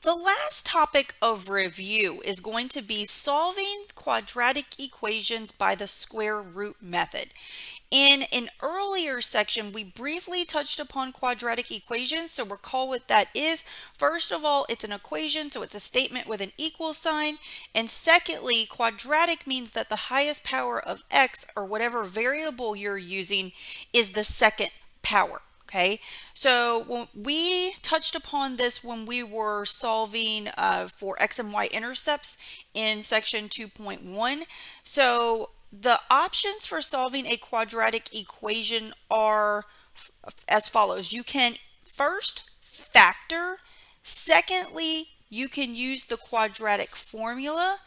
The last topic of review is going to be solving quadratic equations by the square root method. In an earlier section, we briefly touched upon quadratic equations, so recall what that is. First of all, it's an equation, so it's a statement with an equal sign. And secondly, quadratic means that the highest power of x, or whatever variable you're using, is the second power. Okay, so when we touched upon this when we were solving for x and y intercepts in section 2.1. So the options for solving a quadratic equation are as follows. You can first factor. Secondly, you can use the quadratic formula.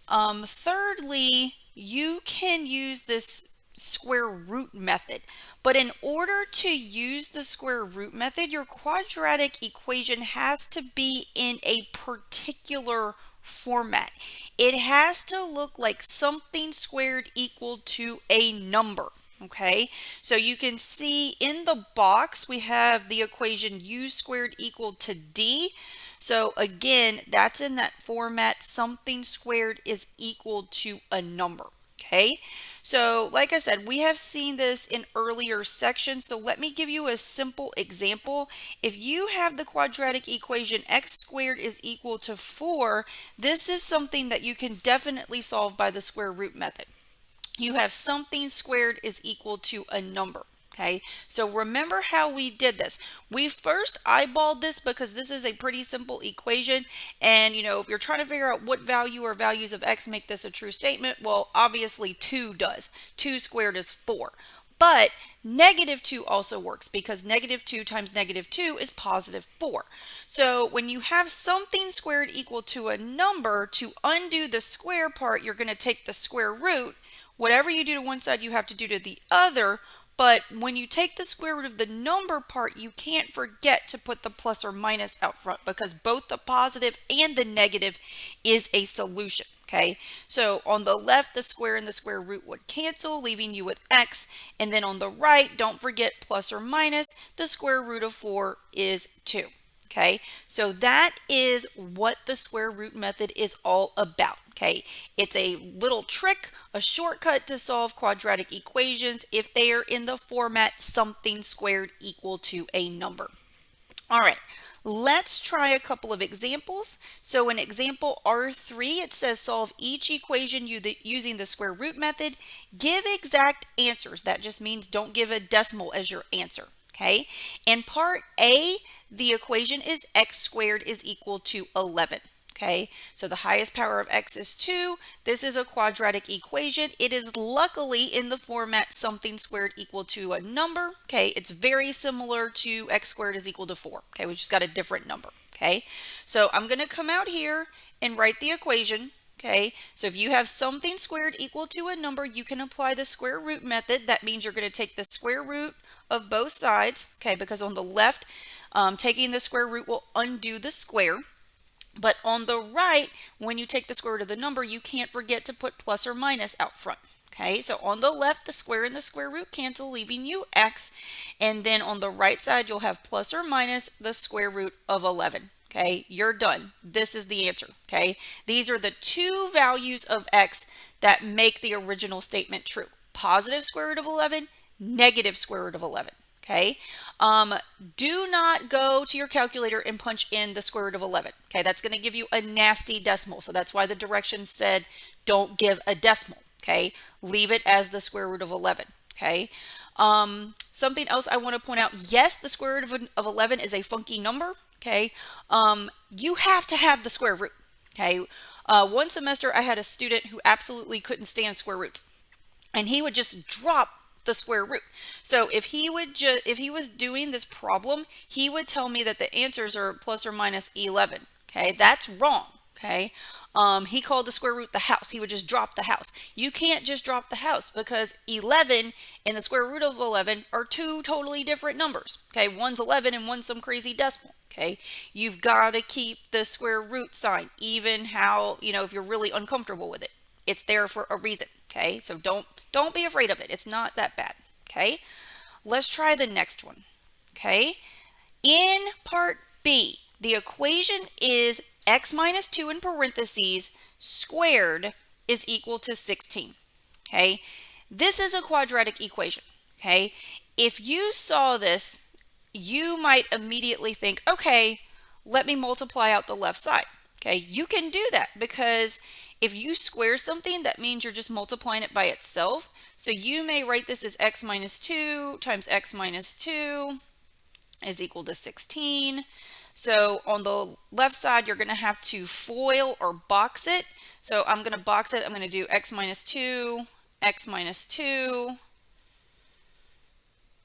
Thirdly, you can use this square root method. But in order to use the square root method, your quadratic equation has to be in a particular format. It has to look like something squared equal to a number. Okay, so you can see in the box we have the equation u squared equal to d. So again, that's in that format, something squared is equal to a number. Okay, so like I said, we have seen this in earlier sections. So let me give you a simple example. If you have the quadratic equation x squared is equal to 4, this is something that you can definitely solve by the square root method. You have something squared is equal to a number. Okay, so remember how we did this. We first eyeballed this because this is a pretty simple equation. And, if you're trying to figure out what value or values of x make this a true statement, well, obviously 2 does. 2 squared is 4. But -2 also works because -2 times -2 is +4. So when you have something squared equal to a number, to undo the square part, you're going to take the square root. Whatever you do to one side, you have to do to the other. But when you take the square root of the number part, you can't forget to put the plus or minus out front because both the positive and the negative is a solution. Okay, so on the left, the square and the square root would cancel, leaving you with x. And then on the right, don't forget plus or minus, the square root of 4 is 2. Okay, so that is what the square root method is all about. Okay, it's a little trick, a shortcut to solve quadratic equations if they are in the format something squared equal to a number. All right, let's try a couple of examples. So in example R3, it says solve each equation using the square root method. Give exact answers. That just means don't give a decimal as your answer. Okay, in part A, the equation is x squared is equal to 11. Okay, so the highest power of x is 2. This is a quadratic equation. It is luckily in the format something squared equal to a number. Okay, it's very similar to x squared is equal to 4. Okay, we just got a different number. Okay, so I'm going to come out here and write the equation. Okay, so if you have something squared equal to a number, you can apply the square root method. That means you're going to take the square root of both sides. Okay, because on the left, taking the square root will undo the square. But on the right, when you take the square root of the number, you can't forget to put plus or minus out front. Okay, so on the left, the square and the square root cancel, leaving you x. And then on the right side, you'll have plus or minus the square root of 11. Okay, you're done. This is the answer. Okay, these are the two values of x that make the original statement true. Positive square root of 11, negative square root of 11. Okay, do not go to your calculator and punch in the square root of 11. Okay, that's going to give you a nasty decimal. So that's why the directions said don't give a decimal. Okay, leave it as the square root of 11. Okay, something else I want to point out. Yes, the square root of 11 is a funky number. Okay, you have to have the square root. Okay, one semester I had a student who absolutely couldn't stand square roots, and he would just drop the square root. So if he was doing this problem, he would tell me that the answers are plus or minus 11. Okay, that's wrong. Okay, he called the square root the house. He would just drop the house. You can't just drop the house because 11 and the square root of 11 are two totally different numbers. Okay, one's 11 and one's some crazy decimal. Okay, you've got to keep the square root sign, even how, if you're really uncomfortable with it. It's there for a reason. Okay, so don't be afraid of it. It's not that bad. Okay, let's try the next one. Okay, in part B, The equation is x minus 2 in parentheses squared is equal to 16. Okay, this is a quadratic equation. Okay, if you saw this, you might immediately think, okay, let me multiply out the left side. Okay, you can do that because if you square something, that means you're just multiplying it by itself. So you may write this as x minus 2 times x minus 2 is equal to 16. So on the left side, you're going to have to FOIL or box it. So I'm going to box it. I'm going to do x minus 2, x minus 2.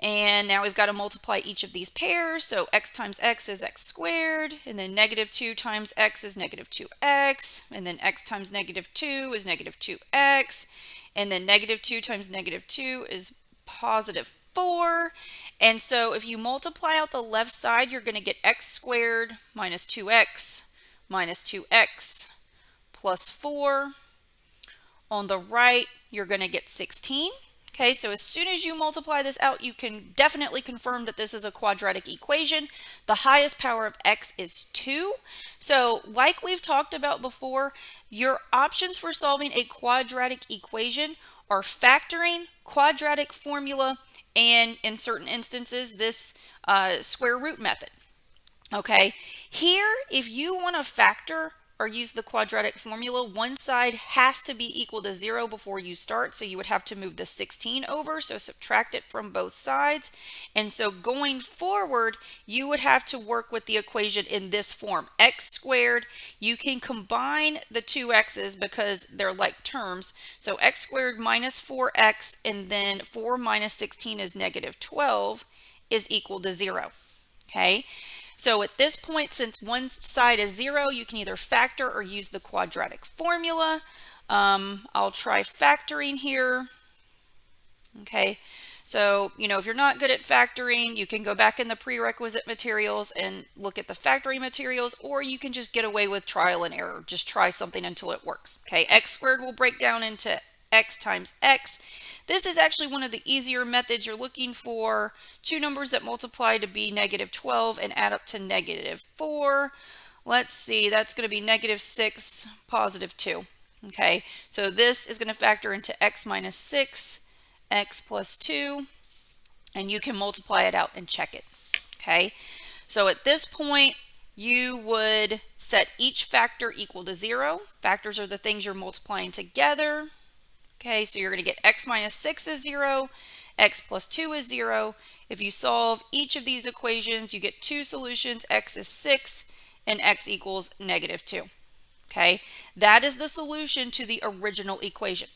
And now we've got to multiply each of these pairs. So x times x is x squared. And then negative 2 times x is negative 2x. And then x times negative 2 is negative 2x. And then negative 2 times negative 2 is positive 4. And so if you multiply out the left side, you're going to get x squared minus 2x plus 4. On the right, you're going to get 16. Okay, so as soon as you multiply this out, you can definitely confirm that this is a quadratic equation. The highest power of x is 2. So like we've talked about before, your options for solving a quadratic equation are factoring, quadratic formula, and in certain instances, this square root method. Okay, here, if you want to factor or use the quadratic formula, one side has to be equal to 0 before you start. So you would have to move the 16 over, so subtract it from both sides. And so going forward, you would have to work with the equation in this form, x squared. You can combine the two x's because they're like terms. So x squared minus 4x, and then 4 minus 16 is negative 12, is equal to 0. Okay. So at this point, since one side is 0, you can either factor or use the quadratic formula. I'll try factoring here. Okay, so, if you're not good at factoring, you can go back in the prerequisite materials and look at the factoring materials, or you can just get away with trial and error. Just try something until it works. Okay, x squared will break down into x times x. This is actually one of the easier methods. You're looking for two numbers that multiply to be negative 12 and add up to negative 4. Let's see, that's going to be negative 6, positive 2. Okay, so this is going to factor into x minus 6, x plus 2, and you can multiply it out and check it. Okay, so at this point, you would set each factor equal to 0. Factors are the things you're multiplying together. Okay, so you're going to get x minus 6 is 0, x plus 2 is 0. If you solve each of these equations, you get two solutions. X is 6 and x equals negative 2. Okay, that is the solution to the original equation.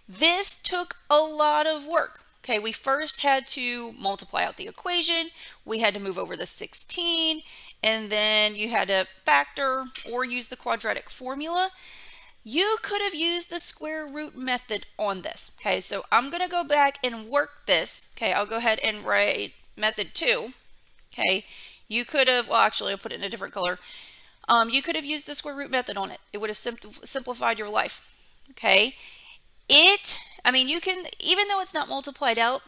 This took a lot of work. Okay, we first had to multiply out the equation. We had to move over the 16, and then you had to factor or use the quadratic formula. You could have used the square root method on this. Okay, so I'm going to go back and work this. Okay, I'll go ahead and write method 2. Okay, you could have, well, actually, I'll put it in a different color. You could have used the square root method on it. It would have simplified your life. Okay, you can, even though it's not multiplied out,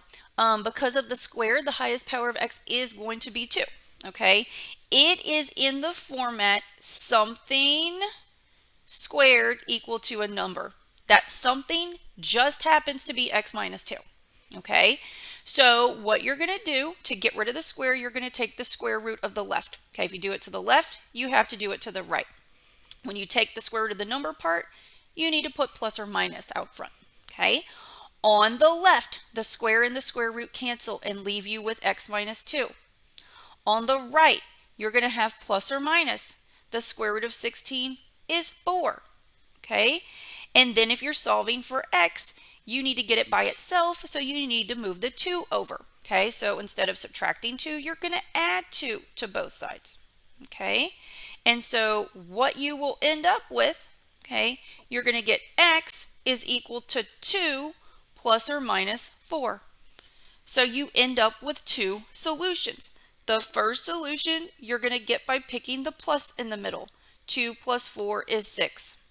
because of the square, the highest power of x is going to be 2. Okay, it is in the format something squared equal to a number. That something just happens to be x minus 2. Okay, so what you're going to do to get rid of the square, you're going to take the square root of the left. Okay, if you do it to the left, you have to do it to the right. When you take the square root of the number part, you need to put plus or minus out front. Okay, on the left, the square and the square root cancel and leave you with x minus 2. On the right, you're going to have plus or minus. The square root of 16 is 4. Okay, and then if you're solving for x, you need to get it by itself, so you need to move the 2 over. Okay, so instead of subtracting 2, you're going to add 2 to both sides. Okay, and so what you will end up with, okay, you're going to get x is equal to 2 plus or minus 4. So you end up with two solutions. The first solution you're going to get by picking the plus in the middle. 2 plus 4 is 6.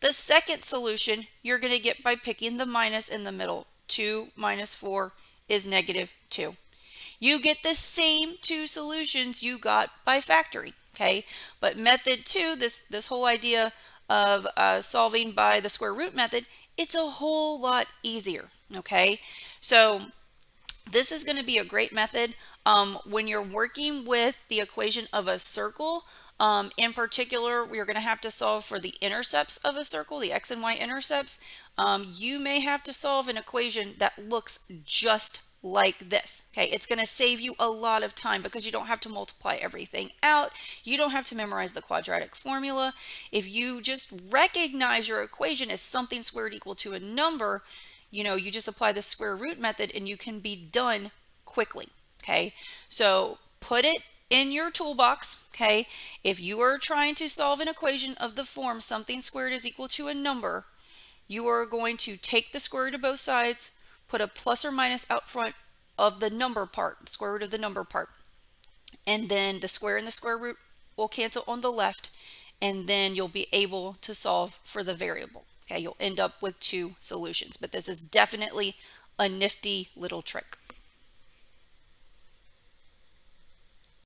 The second solution you're going to get by picking the minus in the middle. 2 minus 4 is negative 2. you get the same two solutions you got by factoring. Okay, but method two, this whole idea of solving by the square root method, it's a whole lot easier. Okay, so this is going to be a great method when you're working with the equation of a circle. In particular, we're going to have to solve for the intercepts of a circle, the x and y intercepts. You may have to solve an equation that looks just like this. Okay, it's going to save you a lot of time because you don't have to multiply everything out. You don't have to memorize the quadratic formula. If you just recognize your equation as something squared equal to a number, you just apply the square root method and you can be done quickly. Okay, so put it in your toolbox. Okay, if you are trying to solve an equation of the form something squared is equal to a number, you are going to take the square root of both sides, put a plus or minus out front of the number part, the square root of the number part, and then the square and the square root will cancel on the left, and then you'll be able to solve for the variable. Okay, you'll end up with two solutions, but this is definitely a nifty little trick.